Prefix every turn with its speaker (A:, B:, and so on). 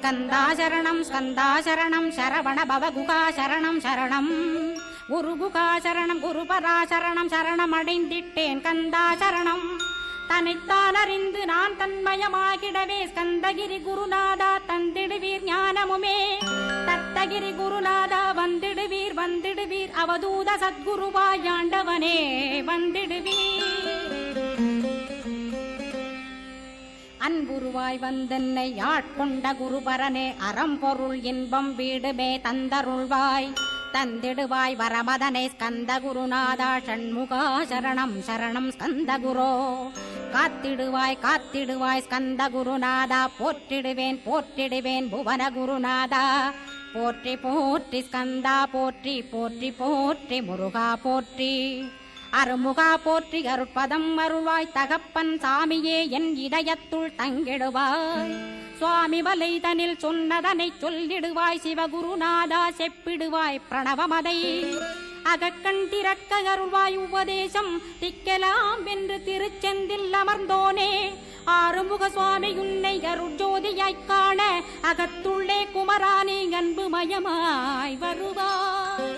A: ஸ்கந்தாசரணம் ஸ்கந்தாசரணம் சரவண பவகுகா சரணம் சரணம் குருகுகா சரணம் குருபராசரணம் சரணமடைந்திட்டேன் கந்தாசரணம் தன்னைத்தான் அறிந்து நான் தன்மயமாகிடவே ஸ்கந்தகிரி குருநாதா தந்திடுவீர் ஞானமுமே தத்தகிரி குருநாதா வந்திடுவீர் வந்திடுவீர் அவதூத சத்குருவாய் ஆண்டவனே வந்திடுவீர் அன்புருவாய் வந்தென்னை ஆட்கொண்ட குருபரனே அறம்பொருள் இன்பம் வீடுமே தந்தருள்வாய் தந்திடுவாய் வரமதனை ஸ்கந்த குருநாதா ஷண்முகா சரணம் சரணம் ஸ்கந்த குரோ காத்திடுவாய் காத்திடுவாய் ஸ்கந்த குருநாதா போற்றிடுவேன் போற்றிடுவேன் புவன குருநாதா போற்றி போற்றி ஸ்கந்தா போற்றி போற்றி போற்றி முருகா போற்றி அருமுகா போற்றி அருட்பதம் அருள்வாய் தகப்பன் சாமியே என் இதயத்துள் தங்கிடுவாய் சுவாமி வலைதனில் சொன்னதனை சொல்லிடுவாய் சிவகுருநாதா செப்பிடுவாய் பிரணவமதை அகக்கண் திறக்க அருள்வாய் உபதேசம் திக்கலாம் என்று திருச்செந்தில் அமர்ந்தோனே ஆறுமுக சுவாமி உன்னை அருட்ஜோதியாய்க் காண அகத்துள்ளே குமரானி அன்புமயமாய் வருவாய்.